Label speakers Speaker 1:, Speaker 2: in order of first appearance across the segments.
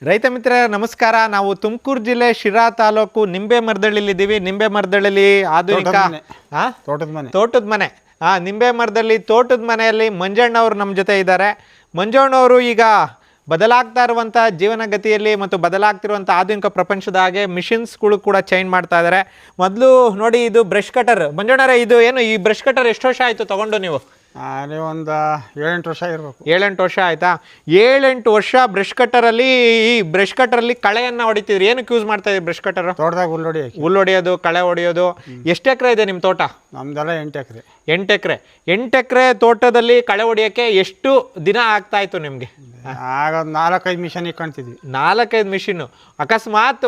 Speaker 1: ರೈತ ಮಿತ್ರ ನಮಸ್ಕಾರ. ನಾವು ತುಮಕೂರು ಜಿಲ್ಲೆ ಶಿರಾ ತಾಲೂಕು ನಿಂಬೆ ಮರದಳ್ಳಿಲಿದ್ದೀವಿ. ನಿಂಬೆ ಮರದಳ್ಳಿ ಆಧುನಿಕ ತೋಟದ ಮನೆ. ನಿಂಬೆ ಮರದಲ್ಲಿ ತೋಟದ ಮನೆಯಲ್ಲಿ ಮಂಜಣ್ಣವರು ನಮ್ಮ ಜೊತೆ ಇದ್ದಾರೆ. ಮಂಜಣ್ಣವರು ಈಗ ಬದಲಾಗ್ತಾ ಇರುವಂಥ ಜೀವನಗತಿಯಲ್ಲಿ ಮತ್ತು ಬದಲಾಗ್ತಿರುವಂಥ ಆಧುನಿಕ ಪ್ರಪಂಚದ ಹಾಗೆ ಮಿಷಿನ್ಸ್ಗಳು ಕೂಡ ಚೇಂಜ್ ಮಾಡ್ತಾ ಇದ್ದಾರೆ. ಮೊದಲು ನೋಡಿ, ಇದು ಬ್ರಷ್ ಕಟರ್. ಮಂಜಣ್ಣರೇ, ಇದು ಏನು ಈ ಬ್ರಷ್ ಕಟರ್ ಎಷ್ಟು ವರ್ಷ ಆಯಿತು ತೊಗೊಂಡು ನೀವು?
Speaker 2: ಒಂದು 7-8 ವರ್ಷ ಇರಬೇಕು.
Speaker 1: 7-8 ವರ್ಷ ಆಯ್ತಾ? 7-8 ವರ್ಷ ಬ್ರಷ್ ಕಟ್ಟರಲ್ಲಿ ಈ ಬ್ರಷ್ ಕಟ್ಟರಲ್ಲಿ ಕಳೆಯನ್ನು ಹೊಡಿತಿದ್ರಿ. ಏನಕ್ಕೆ ಯೂಸ್ ಮಾಡ್ತಾ ಇದ್ರಿ ಬ್ರಷ್ ಕಟ್ಟರ್?
Speaker 2: ತೋಟದಾಗ ಹುಲ್ಲು
Speaker 1: ಹೊಡಿಯೋದು, ಕಳೆ ಹೊಡಿಯೋದು. ಎಷ್ಟು ಎಕರೆ ಇದೆ ನಿಮ್ಮ ತೋಟ?
Speaker 2: ನಮ್ದೆಲ್ಲ 8 ಎಕರೆ.
Speaker 1: 8 ಎಕರೆ. 8 ಎಕರೆ ತೋಟದಲ್ಲಿ ಕಳೆ ಹೊಡಿಯೋಕ್ಕೆ ಎಷ್ಟು ದಿನ ಆಗ್ತಾ ಇತ್ತು ನಿಮಗೆ?
Speaker 2: ಆಗ 4-5 ಮಿಷನ್ ಇಟ್ಕೊಂತಿದ್ವಿ.
Speaker 1: 4-5 ಮಿಷಿನ್. ಅಕಸ್ಮಾತ್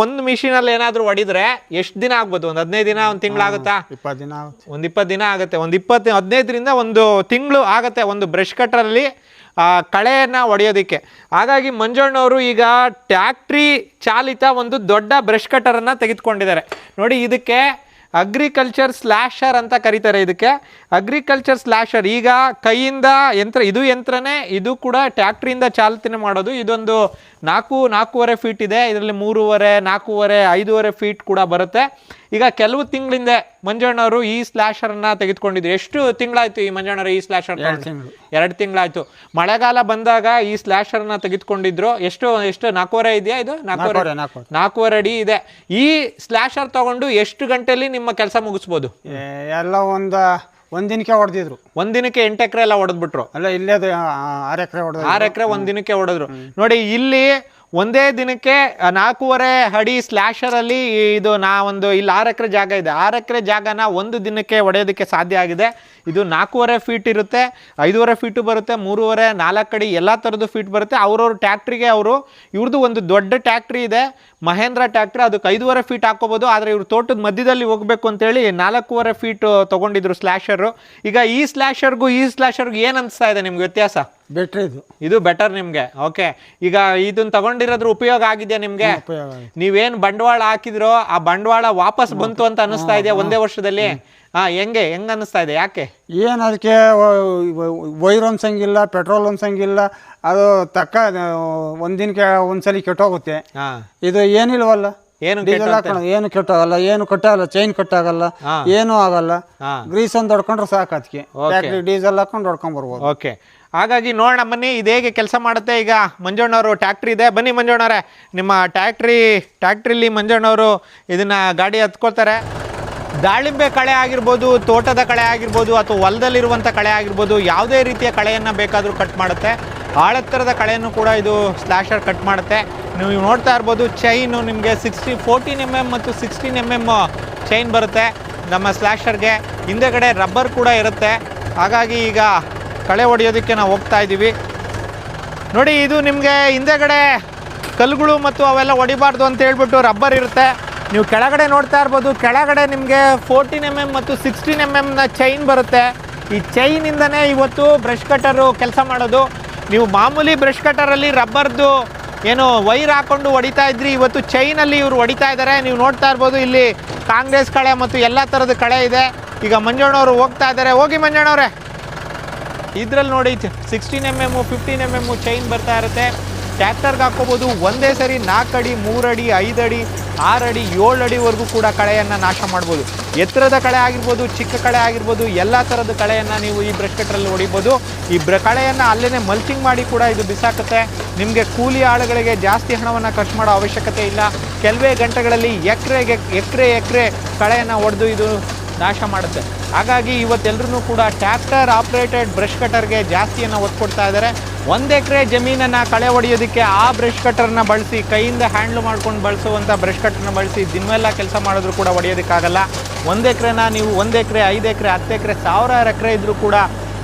Speaker 1: ಒಂದು ಮಿಷಿನಲ್ಲಿ ಏನಾದರೂ ಹೊಡಿದ್ರೆ ಎಷ್ಟು ದಿನ ಆಗ್ಬೋದು? ಒಂದು 15 ದಿನ, ಒಂದು ತಿಂಗಳಾಗುತ್ತಾ?
Speaker 2: 20 ದಿನ ಆಗುತ್ತೆ.
Speaker 1: ಒಂದು 20 ದಿನ ಆಗುತ್ತೆ. ಒಂದು 15ರಿಂದ ಒಂದು ತಿಂಗಳು ಆಗುತ್ತೆ ಒಂದು ಬ್ರಷ್ ಕಟ್ಟರಲ್ಲಿ ಕಳೆಯನ್ನು ಹೊಡೆಯೋದಕ್ಕೆ. ಹಾಗಾಗಿ ಮಂಜಣ್ಣವರು ಈಗ ಟ್ಯಾಕ್ಟ್ರಿ ಚಾಲಿತ ಒಂದು ದೊಡ್ಡ ಬ್ರಷ್ ಕಟ್ಟರನ್ನು ತೆಗೆದುಕೊಂಡಿದ್ದಾರೆ. ನೋಡಿ, ಇದಕ್ಕೆ ಅಗ್ರಿಕಲ್ಚರ್ ಸ್ಲ್ಯಾಶರ್ ಅಂತ ಕರೀತಾರೆ. ಇದಕ್ಕೆ ಅಗ್ರಿಕಲ್ಚರ್ ಸ್ಲ್ಯಾಶರ್. ಈಗ ಕೈಯಿಂದ ಇದು ಯಂತ್ರನೇ. ಇದು ಕೂಡ ಟ್ಯಾಕ್ಟ್ರಿಯಿಂದ ಚಾಲನೆ ಮಾಡೋದು. ಇದೊಂದು 4-4.5 ಫೀಟ್ ಇದೆ. ಇದರಲ್ಲಿ 3.5, 4.5, 5.5 ಫೀಟ್ ಕೂಡ ಬರುತ್ತೆ. ಈಗ ಕೆಲವು ತಿಂಗಳಿಂದ ಮಂಜಣ್ಣವರು ಈ ಸ್ಲ್ಯಾಶರನ್ನು ತೆಗೆದುಕೊಂಡಿದ್ರು. ಎಷ್ಟು ತಿಂಗಳಾಯ್ತು ಈ ಮಂಜಣ್ಣವರು ಈ ಸ್ಲ್ಯಾಶರ್? 2 ತಿಂಗಳಾಯ್ತು. ಮಳೆಗಾಲ ಬಂದಾಗ ಈ ಸ್ಲ್ಯಾಶರ್ನ ತೆಗೆದುಕೊಂಡಿದ್ರು. ಎಷ್ಟು 4.5 ಇದೆಯಾ? ಇದು 4.5 ಅಡಿ ಇದೆ. ಈ ಸ್ಲ್ಯಾಶರ್ ತಗೊಂಡು ಎಷ್ಟು ಗಂಟೆಯಲ್ಲಿ ನಿಮ್ಮ ಕೆಲಸ ಮುಗಿಸ್ಬೋದು?
Speaker 2: ಎಲ್ಲ ಒಂದ್ ದಿನಕ್ಕೆ ಹೊಡೆದಿದ್ರು.
Speaker 1: ಒಂದಿನಕ್ಕೆ 8 ಎಕರೆ ಎಲ್ಲ ಹೊಡೆದ್ಬಿಟ್ರು.
Speaker 2: ಅಲ್ಲ, ಇಲ್ಲೇ 6 ಎಕರೆ ಹೊಡೆದ್ರು.
Speaker 1: 6 ಎಕರೆ ಒಂದಿನಕ್ಕೆ ಹೊಡೆದ್ರು. ನೋಡಿ, ಇಲ್ಲಿ ಒಂದೇ ದಿನಕ್ಕೆ 4.5 ಅಡಿ ಸ್ಲ್ಯಾಶರಲ್ಲಿ ಇದು ಇಲ್ಲಿ 6 ಎಕರೆ ಜಾಗ ಇದೆ. 6 ಎಕರೆ ಜಾಗನ ಒಂದು ದಿನಕ್ಕೆ ಹೊಡೆಯೋದಕ್ಕೆ ಸಾಧ್ಯ ಆಗಿದೆ. ಇದು 4.5 ಫೀಟ್ ಇರುತ್ತೆ, 5.5 ಫೀಟು ಬರುತ್ತೆ, 3.5, 4 ಅಡಿ ಎಲ್ಲ ಥರದ್ದು ಫೀಟ್ ಬರುತ್ತೆ. ಅವ್ರವ್ರ ಟ್ಯಾಕ್ಟ್ರಿಗೆ ಇವ್ರದ್ದು ಒಂದು ದೊಡ್ಡ ಟ್ಯಾಕ್ಟ್ರಿ ಇದೆ, ಮಹೇಂದ್ರ ಟ್ಯಾಕ್ಟ್ರಿ. ಅದಕ್ಕೆ 5.5 ಫೀಟ್ ಹಾಕೋಬೋದು. ಆದರೆ ಇವ್ರು ತೋಟದ ಮಧ್ಯದಲ್ಲಿ ಹೋಗಬೇಕು ಅಂತೇಳಿ 4.5 ಫೀಟ್ ತೊಗೊಂಡಿದ್ರು ಸ್ಲ್ಯಾಶರು. ಈಗ ಈ ಸ್ಲ್ಯಾಶರ್ಗೂ ಏನು ಅನಿಸ್ತಾ ಇದೆ ನಿಮ್ಗೆ ವ್ಯತ್ಯಾಸ?
Speaker 2: ಬೆಟ್ರ್
Speaker 1: ಇದು ಬೆಟರ್ ನಿಮಗೆ. ಓಕೆ, ಈಗ ಇದನ್ನ ತಗೊಂಡಿರೋದ್ರ ಉಪಯೋಗ ಆಗಿದೆಯಾ ನಿಮಗೆ? ನೀವೇನು ಬಂಡವಾಳ ಹಾಕಿದ್ರೋ ಆ ಬಂಡವಾಳ ವಾಪಸ್ ಬಂತು ಅಂತ ಅನಿಸ್ತಾ ಇದೆಯಾ ಒಂದೇ ವರ್ಷದಲ್ಲಿ? ಹೆಂಗೆ ಅನಿಸ್ತಾ ಇದೆ? ಯಾಕೆ?
Speaker 2: ಏನು ಅದಕ್ಕೆ ವೈರ್ ಅನ್ಸಂಗಿಲ್ಲ, ಪೆಟ್ರೋಲ್ ಅನ್ಸಂಗಿಲ್ಲ. ಅದು ಒಂದಿನಕ್ಕೆ ಒಂದ್ಸಲಿ ಕೆಟ್ಟೋಗುತ್ತೆ. ಇದು ಏನಿಲ್ವಲ್ಲ, ಏನು ಕೆಟ್ಟಾಗಲ್ಲ, ಏನು ಕಟ್ಟಾಗಲ್ಲ, ಚೈನ್ ಕಟ್ಟಾಗಲ್ಲ, ಏನು ಆಗಲ್ಲ. ಗ್ರೀಸ್ ಒಂದು ಹೊಡ್ಕೊಂಡ್ರೆ ಸಾಕು. ಅದಕ್ಕೆ ಡೀಸೆಲ್ ಹಾಕೊಂಡು ಹೊಡ್ಕೊಂಡ್ ಬರ್ಬೋದು.
Speaker 1: ಓಕೆ, ಹಾಗಾಗಿ ನೋಡೋಣ ಬನ್ನಿ ಇದು ಹೇಗೆ ಕೆಲಸ ಮಾಡುತ್ತೆ. ಈಗ ಮಂಜಣ್ಣವರು ಟ್ಯಾಕ್ಟ್ರಿ ಇದೆ. ಬನ್ನಿ ಮಂಜಣ್ಣವರೇ, ನಿಮ್ಮ ಟ್ಯಾಕ್ಟ್ರಿಲಿ ಮಂಜಣ್ಣವರು ಇದನ್ನ ಗಾಡಿ ಹತ್ಕೊಳ್ತಾರೆ. ದಾಳಿಂಬೆ ಕಳೆ ಆಗಿರ್ಬೋದು, ತೋಟದ ಕಳೆ ಆಗಿರ್ಬೋದು, ಅಥವಾ ಹೊಲದಲ್ಲಿರುವಂಥ ಕಳೆ ಆಗಿರ್ಬೋದು, ಯಾವುದೇ ರೀತಿಯ ಕಳೆಯನ್ನು ಬೇಕಾದರೂ ಕಟ್ ಮಾಡುತ್ತೆ. ಆಳತ್ತರದ ಕಳೆಯನ್ನು ಕೂಡ ಇದು ಸ್ಲ್ಯಾಶರ್ ಕಟ್ ಮಾಡುತ್ತೆ. ನೀವು ನೋಡ್ತಾ ಇರ್ಬೋದು, ಚೈನು ನಿಮಗೆ 14 mm ಮತ್ತು 16 mm ಚೈನ್ ಬರುತ್ತೆ ನಮ್ಮ ಸ್ಲ್ಯಾಶರ್ಗೆ. ಹಿಂದೆಗಡೆ ರಬ್ಬರ್ ಕೂಡ ಇರುತ್ತೆ. ಹಾಗಾಗಿ ಈಗ ಕಳೆ ಹೊಡೆಯೋದಕ್ಕೆ ನಾವು ಹೋಗ್ತಾ ಇದ್ದೀವಿ. ನೋಡಿ, ಇದು ನಿಮಗೆ ಹಿಂದೆಗಡೆ ಕಲ್ಲುಗಳು ಮತ್ತು ಅವೆಲ್ಲ ಹೊಡಿಬಾರ್ದು ಅಂತ ಹೇಳ್ಬಿಟ್ಟು ರಬ್ಬರ್ ಇರುತ್ತೆ. ನೀವು ಕೆಳಗಡೆ ನೋಡ್ತಾ ಇರ್ಬೋದು, ಕೆಳಗಡೆ ನಿಮಗೆ 14 mm ಮತ್ತು 16 mm ಚೈನ್ ಬರುತ್ತೆ. ಈ ಚೈನಿಂದನೇ ಇವತ್ತು ಬ್ರಷ್ ಕಟ್ಟರು ಕೆಲಸ ಮಾಡೋದು. ನೀವು ಮಾಮೂಲಿ ಬ್ರಷ್ ಕಟ್ಟರಲ್ಲಿ ರಬ್ಬರ್ದು ಏನು ವೈರ್ ಹಾಕೊಂಡು ಹೊಡಿತಾ ಇದ್ರಿ, ಇವತ್ತು ಚೈನಲ್ಲಿ ಇವರು ಹೊಡಿತಾ ಇದ್ದಾರೆ. ನೀವು ನೋಡ್ತಾ ಇರ್ಬೋದು, ಇಲ್ಲಿ ಕಾಂಗ್ರೆಸ್ ಕಳೆ ಮತ್ತು ಎಲ್ಲ ಥರದ ಕಳೆ ಇದೆ. ಈಗ ಮಂಜಣ್ಣವರು ಹೋಗ್ತಾ ಇದ್ದಾರೆ. ಹೋಗಿ ಮಂಜಣ್ಣವ್ರೆ. ಇದರಲ್ಲಿ ನೋಡಿ 16 mm 15 mm ಚೈನ್ ಬರ್ತಾ ಇರುತ್ತೆ. ಟ್ಯಾಕ್ಟರ್ಗೆ ಹಾಕೋಬೋದು. ಒಂದೇ ಸರಿ 4 ಅಡಿ, 3 ಅಡಿ, 5 ಅಡಿ, 6 ಅಡಿ, 7 ಅಡಿವರೆಗೂ ಕೂಡ ಕಳೆಯನ್ನು ನಾಶ ಮಾಡ್ಬೋದು. ಎತ್ತರದ ಕಳೆ ಆಗಿರ್ಬೋದು, ಚಿಕ್ಕ ಕಳೆ ಆಗಿರ್ಬೋದು, ಎಲ್ಲ ಥರದ ಕಳೆಯನ್ನು ನೀವು ಈ ಬ್ರಷ್ ಕಟ್ಟರಲ್ಲಿ ಹೊಡಿಬೋದು. ಈ ಕಳೆಯನ್ನು ಅಲ್ಲೇ ಮಲ್ಚಿಂಗ್ ಮಾಡಿ ಕೂಡ ಇದು ಬಿಸಾಕುತ್ತೆ. ನಿಮಗೆ ಕೂಲಿ ಆಳುಗಳಿಗೆ ಜಾಸ್ತಿ ಹಣವನ್ನು ಖರ್ಚು ಮಾಡೋ ಅವಶ್ಯಕತೆ ಇಲ್ಲ. ಕೆಲವೇ ಗಂಟೆಗಳಲ್ಲಿ ಎಕರೆ ಕಳೆಯನ್ನು ಹೊಡೆದು ಇದು ನಾಶ ಮಾಡುತ್ತೆ. ಹಾಗಾಗಿ ಇವತ್ತೆಲ್ಲರೂ ಕೂಡ ಟ್ಯಾಕ್ಟರ್ ಆಪ್ರೇಟೆಡ್ ಬ್ರಷ್ ಕಟರ್ಗೆ ಜಾಸ್ತಿಯನ್ನು ಒತ್ತು ಕೊಡ್ತಾ ಇದ್ದಾರೆ. 1 ಎಕರೆ ಜಮೀನನ್ನು ಕಳೆ ಹೊಡೆಯೋದಕ್ಕೆ ಆ ಬ್ರಷ್ ಕಟರ್ನ ಬಳಸಿ, ಕೈಯಿಂದ ಹ್ಯಾಂಡ್ಲ್ ಮಾಡ್ಕೊಂಡು ಬಳಸುವಂಥ ಬ್ರಷ್ ಕಟರ್ನ ಬಳಸಿ ದಿನವೆಲ್ಲ ಕೆಲಸ ಮಾಡಿದ್ರು ಕೂಡ ಹೊಡೆಯೋದಕ್ಕಾಗಲ್ಲ. 1 ಎಕರೆನ ನೀವು 1 ಎಕರೆ, 5 ಎಕರೆ, 10 ಎಕರೆ, 1000 ಎಕರೆ ಇದ್ದರೂ ಕೂಡ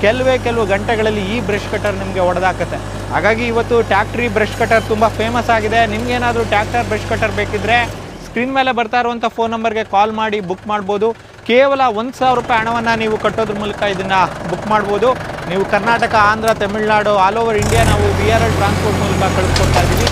Speaker 1: ಕೆಲವು ಗಂಟೆಗಳಲ್ಲಿ ಈ ಬ್ರಷ್ ಕಟರ್ ನಿಮಗೆ ಹೊಡೆದಾಕತ್ತೆ. ಹಾಗಾಗಿ ಇವತ್ತು ಟ್ಯಾಕ್ಟ್ರಿ ಬ್ರಷ್ ಕಟರ್ ತುಂಬ ಫೇಮಸ್ ಆಗಿದೆ. ನಿಮಗೇನಾದರೂ ಟ್ಯಾಕ್ಟರ್ ಬ್ರಷ್ ಕಟರ್ ಬೇಕಿದ್ದರೆ ಸ್ಕ್ರೀನ್ ಮೇಲೆ ಬರ್ತಾ ಇರುವಂಥ ಫೋನ್ ನಂಬರ್ಗೆ ಕಾಲ್ ಮಾಡಿ ಬುಕ್ ಮಾಡ್ಬೋದು. ಕೇವಲ 1,000 ರೂಪಾಯಿ ಹಣವನ್ನು ನೀವು ಕಟ್ಟೋದ್ರ ಮೂಲಕ ಇದನ್ನು ಬುಕ್ ಮಾಡ್ಬೋದು. ನೀವು Karnataka, Andhra, Tamil Nadu, all over India ನಾವು VRL ಟ್ರಾನ್ಸ್ಪೋರ್ಟ್ ಮೂಲಕ ಕಳಿಸ್ಕೊಡ್ತಾ ಇದ್ದೀವಿ.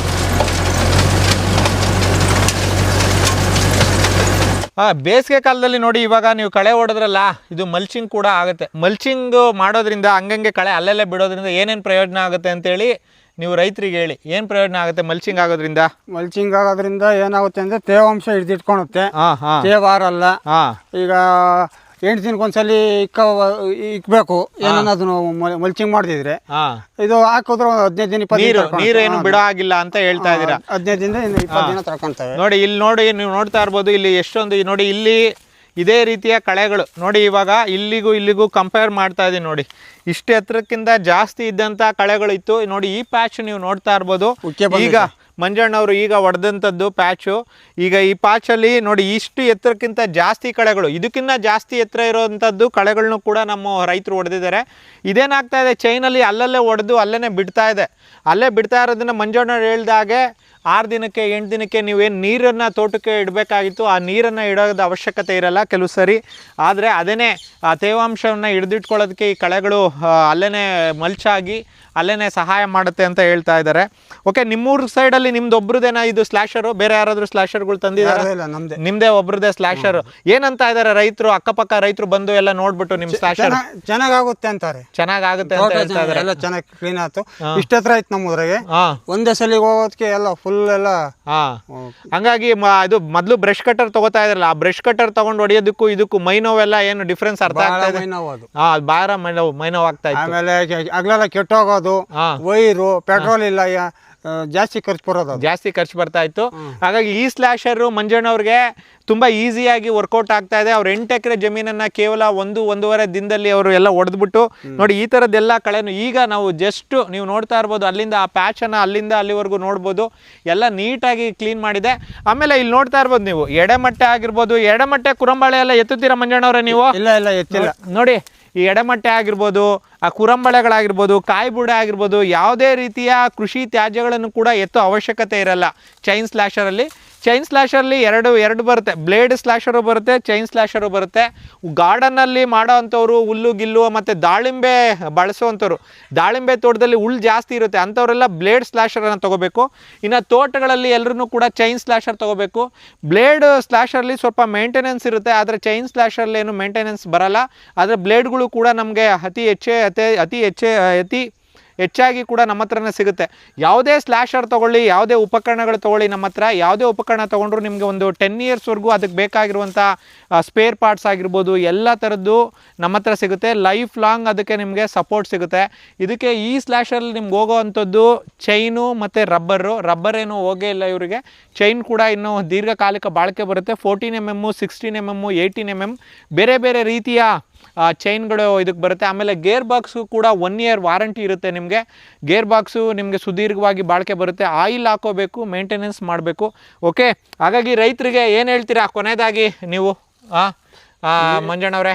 Speaker 1: ಬೇಸಿಗೆ ಕಾಲದಲ್ಲಿ ನೋಡಿ, ಇವಾಗ ನೀವು ಕಳೆ ಹೊಡೆದ್ರಲ್ಲ, ಇದು ಮಲ್ಚಿಂಗ್ ಕೂಡ ಆಗುತ್ತೆ. ಮಲ್ಚಿಂಗ್ ಮಾಡೋದ್ರಿಂದ ಹಂಗಂಗೆ ಕಳೆ ಅಲ್ಲೆಲ್ಲೇ ಬಿಡೋದ್ರಿಂದ ಏನೇನು ಪ್ರಯೋಜನ ಆಗುತ್ತೆ ಅಂತೇಳಿ ನೀವು ರೈತರಿಗೆ ಹೇಳಿ ಏನು ಪ್ರಯೋಜನ ಆಗುತ್ತೆ ಮಲ್ಚಿಂಗ್ ಆಗೋದ್ರಿಂದ?
Speaker 2: ಮಲ್ಚಿಂಗ್ ಆಗೋದ್ರಿಂದ ಏನಾಗುತ್ತೆ ಅಂದರೆ ತೇವಾಂಶ ಹಿಡಿದಿಟ್ಕೊಳುತ್ತೆ, ತೇವಾರಲ್ಲ. ಈಗ 8 ದಿನಕ್ಕೊಂದ್ಸಲಿ ಇಕ್ಬೇಕು ಏನನ್ನೋದನ್ನು ಮಲ್ಚಿಂಗ್ ಮಾಡ್ತಿದ್ರೆ, ಇದು ಹಾಕಿದ್ರೆ 15 ದಿನ 20 ದಿನ
Speaker 1: ನೀರು ಏನು ಬಿಡೋ ಆಗಿಲ್ಲ ಅಂತ ಹೇಳ್ತಾ ಇದ್ದೀರಾ?
Speaker 2: 15 ದಿನದಿಂದ 20 ದಿನ ತಡ್ಕೊಂತವೆ.
Speaker 1: ನೋಡಿ ಇಲ್ಲಿ ನೋಡಿ, ನೀವು ನೋಡ್ತಾ ಇರ್ಬೋದು ಇಲ್ಲಿ ಎಷ್ಟೊಂದು ನೋಡಿ ಇಲ್ಲಿ ಇದೇ ರೀತಿಯ ಕಳೆಗಳು ನೋಡಿ. ಇವಾಗ ಇಲ್ಲಿಗೂ ಕಂಪೇರ್ ಮಾಡ್ತಾ ಇದ್ದೀನಿ ನೋಡಿ, ಇಷ್ಟು ಎತ್ತರಕ್ಕಿಂತ ಜಾಸ್ತಿ ಇದ್ದಂಥ ಕಳೆಗಳು ಇತ್ತು ನೋಡಿ. ಈ ಪ್ಯಾಚ್ ನೀವು ನೋಡ್ತಾ ಇರ್ಬೋದು, ಈಗ ಮಂಜಣ್ಣವರು ಈಗ ಹೊಡೆದಂಥದ್ದು ಪ್ಯಾಚು. ಈಗ ಈ ಪ್ಯಾಚಲ್ಲಿ ನೋಡಿ ಇಷ್ಟು ಎತ್ತರಕ್ಕಿಂತ ಜಾಸ್ತಿ ಕಳೆಗಳು, ಇದಕ್ಕಿಂತ ಜಾಸ್ತಿ ಎತ್ತರ ಇರೋವಂಥದ್ದು ಕಳೆಗಳನ್ನು ಕೂಡ ನಮ್ಮ ರೈತರು ಹೊಡೆದಿದ್ದಾರೆ. ಇದೇನಾಗ್ತಾ ಇದೆ, ಚೈನಲ್ಲಿ ಅಲ್ಲಲ್ಲೇ ಹೊಡೆದು ಅಲ್ಲೇ ಬಿಡ್ತಾ ಇದೆ. ಅಲ್ಲೇ ಬಿಡ್ತಾ ಇರೋದನ್ನ ಮಂಜಣ್ಣವ್ರು ಹೇಳ್ದಾಗೆ 6 ದಿನಕ್ಕೆ 8 ದಿನಕ್ಕೆ ನೀವೇನು ನೀರನ್ನು ತೋಟಕ್ಕೆ ಇಡಬೇಕಾಗಿತ್ತು, ಆ ನೀರನ್ನು ಇಡೋದ ಅವಶ್ಯಕತೆ ಇರಲ್ಲ ಕೆಲವು ಸರಿ. ಆದರೆ ಅದೇ ಆ ತೇವಾಂಶವನ್ನು ಹಿಡಿದಿಟ್ಕೊಳ್ಳೋದಕ್ಕೆ ಈ ಕಳೆಗಳು ಅಲ್ಲೇ ಮಲ್ಚಾಗಿ ಅಲ್ಲೇ ಸಹಾಯ ಮಾಡುತ್ತೆ ಅಂತ ಹೇಳ್ತಾ ಇದ್ದಾರೆ. ಓಕೆ, ನಿಮ್ಮೂರ ಸೈಡಲ್ಲಿ ನಿಮ್ದು ಒಬ್ರದೇನಾ ಇದು ಸ್ಲ್ಯಾಶರು? ಬೇರೆ ಯಾರಾದರೂ ಸ್ಲ್ಯಾಶರ್ಗಳು ತಂದಿದ್ದಾರೆ? ನಿಮ್ಮದೇ ಒಬ್ರದೇ ಸ್ಲ್ಯಾಶರು. ಏನಂತ ಇದ್ದಾರೆ ರೈತರು, ಅಕ್ಕಪಕ್ಕ ರೈತರು ಬಂದು ಎಲ್ಲ ನೋಡ್ಬಿಟ್ಟು ನಿಮ್ಮ ಸ್ಲ್ಯಾಶರ್
Speaker 2: ಚೆನ್ನಾಗುತ್ತೆ ಅಂತಾರೆ?
Speaker 1: ಚೆನ್ನಾಗುತ್ತೆ ಅಂತ ಹೇಳ್ತಾ ಇದ್ದಾರೆ.
Speaker 2: ಎಲ್ಲ ಚೆನ್ನಾಗಿ ಕ್ಲೀನ್ ಆಯ್ತು. ಇಷ್ಟತ್ರ ಆಯ್ತು ನಮ್ಮೂದ್ರಾಗೆ. ಒಂದೇ ಸಲ ಹೋಗೋದಕ್ಕೆ ಎಲ್ಲ ಫುಲ್ ಎಲ್ಲ.
Speaker 1: ಹಂಗಾಗಿ ಇದು ಮೊದಲು ಬ್ರಷ್ ಕಟರ್ ತಗೋತಾ ಇದ್ರಲ್ಲ, ಆ ಬ್ರಷ್ ಕಟರ್ ತಗೊಂಡು ಹೊಡಿಯೋದಕ್ಕೂ ಇದಕ್ಕೂ ಮೈನೋವೆಲ್ಲ ಏನು ಡಿಫ್ರೆನ್ಸ್ ಅರ್ಥ ಆಗ್ತಾ ಇದೆ? ಬಾರ ಮೈನೋವ್ ಆಗ್ತಾ ಇದೆ.
Speaker 2: ಆಮೇಲೆ ಅಗ್ಲೆಲ್ಲ ಕೆಟ್ಟೋಗೋದು, ವೈರು, ಪೆಟ್ರೋಲ್ ಇಲ್ಲ, ಜಾಸ್ತಿ ಖರ್ಚು
Speaker 1: ಬರ್ತಾ ಇತ್ತು. ಹಾಗಾಗಿ ಈ ಸ್ಲ್ಯಾಶರು ಮಂಜಣ್ಣವ್ರಿಗೆ ತುಂಬಾ ಈಸಿಯಾಗಿ ವರ್ಕೌಟ್ ಆಗ್ತಾ ಇದೆ. ಅವ್ರು 8 ಎಕರೆ ಜಮೀನನ್ನ ಕೇವಲ 1-1.5 ದಿನದಲ್ಲಿ ಅವರು ಎಲ್ಲ ಹೊಡೆದ್ಬಿಟ್ಟು ನೋಡಿ ಈ ಥರದ್ದೆಲ್ಲ ಕಳೆನು ಈಗ ನಾವು ಜಸ್ಟ್ ನೀವು ನೋಡ್ತಾ ಇರ್ಬೋದು, ಅಲ್ಲಿಂದ ಆ ಪ್ಯಾಚನ್ನು ಅಲ್ಲಿಂದ ಅಲ್ಲಿವರೆಗೂ ನೋಡ್ಬೋದು, ಎಲ್ಲ ನೀಟಾಗಿ ಕ್ಲೀನ್ ಮಾಡಿದೆ. ಆಮೇಲೆ ಇಲ್ಲಿ ನೋಡ್ತಾ ಇರ್ಬೋದು ನೀವು ಎಡೆಮಟ್ಟೆ ಆಗಿರ್ಬೋದು, ಎಡೆಮಟ್ಟೆ ಕುರಂಬಾಳೆ ಎಲ್ಲ ಎತ್ತುತ್ತೀರಾ ಮಂಜಣ್ಣವ್ರೆ ನೀವು?
Speaker 2: ಇಲ್ಲ ಎತ್ತಿಲ್ಲ ನೋಡಿ.
Speaker 1: ಈ ಎಡೆಮಟ್ಟೆ ಆಗಿರ್ಬೋದು, ಆ ಕುರಂಬಳೆಗಳಾಗಿರ್ಬೋದು, ಕಾಯಿ ಬುಡೆ ಆಗಿರ್ಬೋದು, ಯಾವುದೇ ರೀತಿಯ ಕೃಷಿ ತ್ಯಾಜ್ಯಗಳನ್ನು ಕೂಡ ಎತ್ತೋ ಅವಶ್ಯಕತೆ ಇರಲ್ಲ ಚೈನ್ ಸ್ಲ್ಯಾಶರಲ್ಲಿ. ಚೈನ್ ಸ್ಲ್ಯಾಶರಲ್ಲಿ ಎರಡು ಬರುತ್ತೆ, ಬ್ಲೇಡ್ ಸ್ಲ್ಯಾಶರು ಬರುತ್ತೆ, ಚೈನ್ ಸ್ಲ್ಯಾಶರು ಬರುತ್ತೆ. ಗಾರ್ಡನ್ನಲ್ಲಿ ಮಾಡೋ ಅಂಥವ್ರು, ಹುಲ್ಲು ಗಿಲ್ಲು ಮತ್ತು ದಾಳಿಂಬೆ ಬಳಸುವಂಥವ್ರು, ದಾಳಿಂಬೆ ತೋಟದಲ್ಲಿ ಹುಲ್ಲು ಜಾಸ್ತಿ ಇರುತ್ತೆ ಅಂಥವರೆಲ್ಲ ಬ್ಲೇಡ್ ಸ್ಲ್ಯಾಶರನ್ನು ತೊಗೋಬೇಕು. ಇನ್ನು ತೋಟಗಳಲ್ಲಿ ಎಲ್ಲರೂ ಕೂಡ ಚೈನ್ ಸ್ಲ್ಯಾಶರ್ ತೊಗೋಬೇಕು. ಬ್ಲೇಡ್ ಸ್ಲ್ಯಾಶರ್ಲಿ ಸ್ವಲ್ಪ ಮೇಂಟೆನೆನ್ಸ್ ಇರುತ್ತೆ, ಆದರೆ ಚೈನ್ ಸ್ಲ್ಯಾಶರ್ಲಿ ಏನು ಮೇಂಟೆನೆನ್ಸ್ ಬರಲ್ಲ. ಆದರೆ ಬ್ಲೇಡ್ಗಳು ಕೂಡ ನಮಗೆ ಅತಿ ಹೆಚ್ಚಾಗಿ ಕೂಡ ನಮ್ಮ ಹತ್ರನೇ ಸಿಗುತ್ತೆ. ಯಾವುದೇ ಸ್ಲ್ಯಾಶರ್ ತೊಗೊಳ್ಳಿ, ಯಾವುದೇ ಉಪಕರಣಗಳು ತೊಗೊಳ್ಳಿ, ನಮ್ಮ ಹತ್ರ ಯಾವುದೇ ಉಪಕರಣ ತೊಗೊಂಡ್ರು ನಿಮಗೆ ಒಂದು 10 ಇಯರ್ಸ್ವರೆಗೂ ಅದಕ್ಕೆ ಬೇಕಾಗಿರುವಂಥ ಸ್ಪೇರ್ ಪಾರ್ಟ್ಸ್ ಆಗಿರ್ಬೋದು ಎಲ್ಲ ಥರದ್ದು ನಮ್ಮ ಹತ್ರ ಸಿಗುತ್ತೆ. ಲೈಫ್ ಲಾಂಗ್ ಅದಕ್ಕೆ ನಿಮಗೆ ಸಪೋರ್ಟ್ ಸಿಗುತ್ತೆ. ಇದಕ್ಕೆ ಈ ಸ್ಲ್ಯಾಶರಲ್ಲಿ ನಿಮ್ಗೆ ಹೋಗೋ ಅಂಥದ್ದು ಚೈನು ಮತ್ತು ರಬ್ಬರ್ ಏನೂ ಹೋಗೇ ಇಲ್ಲ ಇವರಿಗೆ. ಚೈನ್ ಕೂಡ ಇನ್ನೂ ದೀರ್ಘಕಾಲಿಕ ಬಾಳಿಕೆ ಬರುತ್ತೆ. 14 mm, 16 mm, 18 mm ಬೇರೆ ಬೇರೆ ರೀತಿಯ ಚೈನ್ಗಳು ಇದಕ್ಕೆ ಬರುತ್ತೆ. ಆಮೇಲೆ ಗೇರ್ ಬಾಕ್ಸು ಕೂಡ 1 year ವಾರಂಟಿ ಇರುತ್ತೆ ನಿಮಗೆ. ಗೇರ್ ಬಾಕ್ಸು ನಿಮಗೆ ಸುದೀರ್ಘವಾಗಿ ಬಾಳಿಕೆ ಬರುತ್ತೆ. ಆಯಿಲ್ ಹಾಕೋಬೇಕು, ಮೇಂಟೆನೆನ್ಸ್ ಮಾಡಬೇಕು. ಓಕೆ, ಹಾಗಾಗಿ ರೈತರಿಗೆ ಏನು ಹೇಳ್ತೀರಾ ಕೊನೆಯದಾಗಿ ನೀವು? ಮಂಜಣ್ಣವ್ರೆ,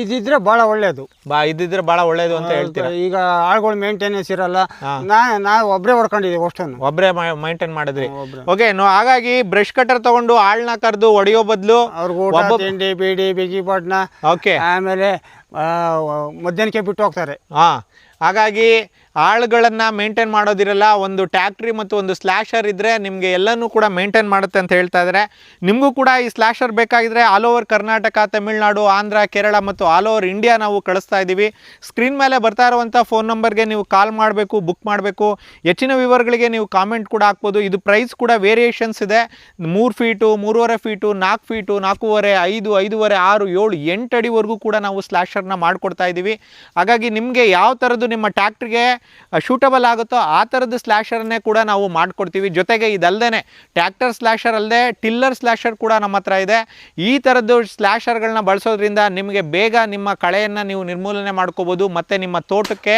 Speaker 2: ಇದಿದ್ರೆ ಬಹಳ ಒಳ್ಳೇದು.
Speaker 1: ಇದಿದ್ರೆ ಬಹಳ ಒಳ್ಳೇದು ಅಂತ ಹೇಳ್ತೀರಾ?
Speaker 2: ಈಗ ಆಳುಗಳು ಮೇಂಟೆನೆನ್ಸ್ ಇರಲ್ಲ, ನಾವು ಒಬ್ಬರೇ ಹೊಡ್ಕೊಂಡಿದ್ದೀವಿ, ಅಷ್ಟೊಂದು
Speaker 1: ಒಬ್ಬರೇ ಮೇಂಟೈನ್ ಮಾಡಿದ್ರಿ. ಓಕೆ, ಹಾಗಾಗಿ ಬ್ರಷ್ ಕಟರ್ ತಗೊಂಡು ಆಳ್ನ ಕರೆದು ಹೊಡೆಯೋ ಬದಲು
Speaker 2: ಅವ್ರಿಗೆ ತಿಂಡಿ ಬೀಡಿ ಬಿಗಿ ಪಟ್ನ,
Speaker 1: ಓಕೆ,
Speaker 2: ಆಮೇಲೆ ಮಧ್ಯಾಹ್ನಕ್ಕೆ ಬಿಟ್ಟು ಹೋಗ್ತಾರೆ.
Speaker 1: ಹಾಗಾಗಿ ಆಳುಗಳನ್ನು ಮೇಂಟೈನ್ ಮಾಡೋದಿರಲ್ಲ. ಒಂದು ಟ್ಯಾಕ್ಟ್ರಿ ಮತ್ತು ಒಂದು ಸ್ಲ್ಯಾಶರ್ ಇದ್ದರೆ ನಿಮಗೆ ಎಲ್ಲನೂ ಕೂಡ ಮೇಂಟೈನ್ ಮಾಡುತ್ತೆ ಅಂತ ಹೇಳ್ತಾ ಇದ್ದಾರೆ. ನಿಮಗೂ ಕೂಡ ಈ slasher ಬೇಕಾಗಿದ್ದರೆ all over Karnataka, Tamil Nadu, Andhra, Kerala ಮತ್ತು ಆಲ್ ಓವರ್ ಇಂಡಿಯಾ ನಾವು ಕಳಿಸ್ತಾ ಇದ್ದೀವಿ. ಸ್ಕ್ರೀನ್ ಮೇಲೆ ಬರ್ತಾ ಇರುವಂಥ ಫೋನ್ ನಂಬರ್ಗೆ ನೀವು ಕಾಲ್ ಮಾಡಬೇಕು, ಬುಕ್ ಮಾಡಬೇಕು. ಹೆಚ್ಚಿನ ವಿವರಗಳಿಗೆ ನೀವು ಕಾಮೆಂಟ್ ಕೂಡ ಹಾಕ್ಬೋದು. ಇದು ಪ್ರೈಸ್ ಕೂಡ ವೇರಿಯೇಷನ್ಸ್ ಇದೆ. 3 ಫೀಟು, 3.5 ಫೀಟು, 4 ಫೀಟು, 4.5, 5, 5.5, 6, 7, 8 ಅಡಿವರೆಗೂ ಕೂಡ ನಾವು ಸ್ಲ್ಯಾಶರ್ನ ಮಾಡಿಕೊಡ್ತಾ ಇದ್ದೀವಿ. ಹಾಗಾಗಿ ನಿಮಗೆ ಯಾವ ಥರದ್ದು ನಿಮ್ಮ ಟ್ಯಾಕ್ಟ್ರಿಗೆ ಶೂಟಬಲ್ ಆಗುತ್ತೋ ಆ ಥರದ್ದು ಸ್ಲ್ಯಾಶರ್ನೇ ಕೂಡ ನಾವು ಮಾಡಿಕೊಡ್ತೀವಿ. ಜೊತೆಗೆ ಇದಲ್ಲದೆ ಟ್ಯಾಕ್ಟರ್ ಸ್ಲ್ಯಾಶರ್ ಅಲ್ಲದೆ ಟಿಲ್ಲರ್ ಸ್ಲ್ಯಾಶರ್ ಕೂಡ ನಮ್ಮ ಹತ್ರ ಇದೆ. ಈ ಥರದ್ದು ಸ್ಲ್ಯಾಶರ್ಗಳನ್ನ ಬಳಸೋದ್ರಿಂದ ನಿಮಗೆ ಬೇಗ ನಿಮ್ಮ ಕಳೆಯನ್ನು ನೀವು ನಿರ್ಮೂಲನೆ ಮಾಡ್ಕೋಬೋದು ಮತ್ತು ನಿಮ್ಮ ತೋಟಕ್ಕೆ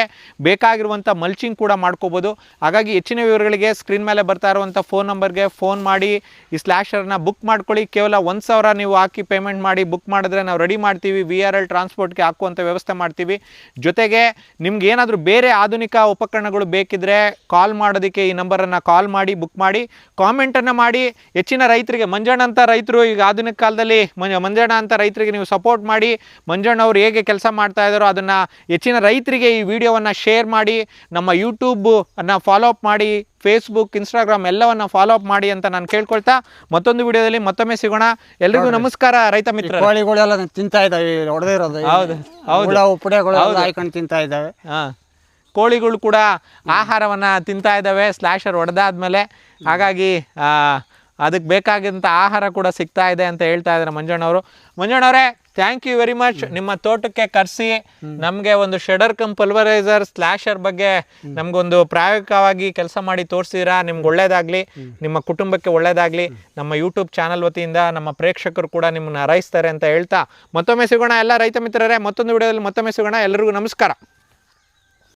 Speaker 1: ಬೇಕಾಗಿರುವಂಥ ಮಲ್ಚಿಂಗ್ ಕೂಡ ಮಾಡ್ಕೋಬೋದು. ಹಾಗಾಗಿ ಹೆಚ್ಚಿನ ವಿವರಗಳಿಗೆ ಸ್ಕ್ರೀನ್ ಮೇಲೆ ಬರ್ತಾ ಇರುವಂಥ ಫೋನ್ ನಂಬರ್ಗೆ ಫೋನ್ ಮಾಡಿ ಈ ಸ್ಲ್ಯಾಶರ್ನ ಬುಕ್ ಮಾಡ್ಕೊಳ್ಳಿ. ಕೇವಲ 1,000 ನೀವು ಹಾಕಿ ಪೇಮೆಂಟ್ ಮಾಡಿ ಬುಕ್ ಮಾಡಿದ್ರೆ ನಾವು ರೆಡಿ ಮಾಡ್ತೀವಿ. VRL ಟ್ರಾನ್ಸ್ಪೋರ್ಟ್ಗೆ ಹಾಕುವಂಥ ವ್ಯವಸ್ಥೆ ಮಾಡ್ತೀವಿ. ಜೊತೆಗೆ ನಿಮ್ಗೆ ಏನಾದರೂ ಬೇರೆ ಆಧುನಿಕ ಉಪಕರಣಗಳು ಬೇಕಿದ್ರೆ ಕಾಲ್ ಮಾಡೋದಕ್ಕೆ ಈ ನಂಬರನ್ನು ಕಾಲ್ ಮಾಡಿ ಬುಕ್ ಮಾಡಿ, ಕಾಮೆಂಟನ್ನು ಮಾಡಿ. ಹೆಚ್ಚಿನ ರೈತರಿಗೆ ಮಂಜಣ್ಣ ಅಂತ ರೈತರು ಈಗ ಆಧುನಿಕ ಕಾಲದಲ್ಲಿ ಮಂಜಣ್ಣ ಅಂತ ರೈತರಿಗೆ ನೀವು ಸಪೋರ್ಟ್ ಮಾಡಿ. ಮಂಜಣ್ಣ ಅವರು ಹೇಗೆ ಕೆಲಸ ಮಾಡ್ತಾ ಇದ್ದಾರೋ ಅದನ್ನು ಹೆಚ್ಚಿನ ರೈತರಿಗೆ ಈ ವಿಡಿಯೋವನ್ನು ಶೇರ್ ಮಾಡಿ. ನಮ್ಮ ಯೂಟ್ಯೂಬನ್ನು ಫಾಲೋ ಅಪ್ ಮಾಡಿ, ಫೇಸ್ಬುಕ್, ಇನ್ಸ್ಟಾಗ್ರಾಮ್ ಎಲ್ಲವನ್ನು ಫಾಲೋ ಅಪ್ ಮಾಡಿ ಅಂತ ನಾನು ಕೇಳ್ಕೊಳ್ತಾ ಮತ್ತೊಂದು ವಿಡಿಯೋದಲ್ಲಿ ಮತ್ತೊಮ್ಮೆ ಸಿಗೋಣ. ಎಲ್ರಿಗೂ ನಮಸ್ಕಾರ ರೈತ ಮಿತ್ರ.
Speaker 2: ಕೋಳಿಗಳೆಲ್ಲ ತಿಂತಾ ಇದ್ದಾವೆ, ಹೊಡೆದೇ ಇರೋದು.
Speaker 1: ಹೌದು,
Speaker 2: ಪುಡೆಗಳು ಹಾಕೊಂಡು ತಿಂತಾ ಇದ್ದಾವೆ.
Speaker 1: ಕೋಳಿಗಳು ಕೂಡ ಆಹಾರವನ್ನು ತಿಂತಾ ಇದ್ದಾವೆ ಸ್ಲ್ಯಾಶರ್ ಹೊಡೆದಾದ್ಮೇಲೆ. ಹಾಗಾಗಿ ಅದಕ್ಕೆ ಬೇಕಾಗಿದ್ದಂಥ ಆಹಾರ ಕೂಡ ಸಿಗ್ತಾ ಇದೆ ಅಂತ ಹೇಳ್ತಾ ಇದ್ದಾರೆ ಮಂಜಣ್ಣವರು. ಮಂಜಣ್ಣವರೇ, ಥ್ಯಾಂಕ್ ಯು ವೆರಿ ಮಚ್. ನಿಮ್ಮ ತೋಟಕ್ಕೆ ಕರೆಸಿ ನಮಗೆ ಒಂದು ಶೆಡರ್ ಕಮ್ ಪಲ್ವರೈಸರ್ ಸ್ಲ್ಯಾಶರ್ ಬಗ್ಗೆ ನಮಗೊಂದು ಪ್ರಾಯೋಗಿಕವಾಗಿ ಕೆಲಸ ಮಾಡಿ ತೋರಿಸಿರಾ. ನಿಮ್ಗೆ ಒಳ್ಳೇದಾಗಲಿ, ನಿಮ್ಮ ಕುಟುಂಬಕ್ಕೆ ಒಳ್ಳೇದಾಗಲಿ. ನಮ್ಮ ಯೂಟ್ಯೂಬ್ ಚಾನಲ್ ವತಿಯಿಂದ ನಮ್ಮ ಪ್ರೇಕ್ಷಕರು ಕೂಡ ನಿಮ್ಮನ್ನು ಹಾರೈಸ್ತಾರೆ ಅಂತ ಹೇಳ್ತಾ ಮತ್ತೊಮ್ಮೆ ಸಿಗೋಣ ಎಲ್ಲ ರೈತ ಮಿತ್ರರೇ. ಮತ್ತೊಂದು ವಿಡಿಯೋದಲ್ಲಿ ಮತ್ತೊಮ್ಮೆ ಸಿಗೋಣ. ಎಲ್ಲರಿಗೂ ನಮಸ್ಕಾರ.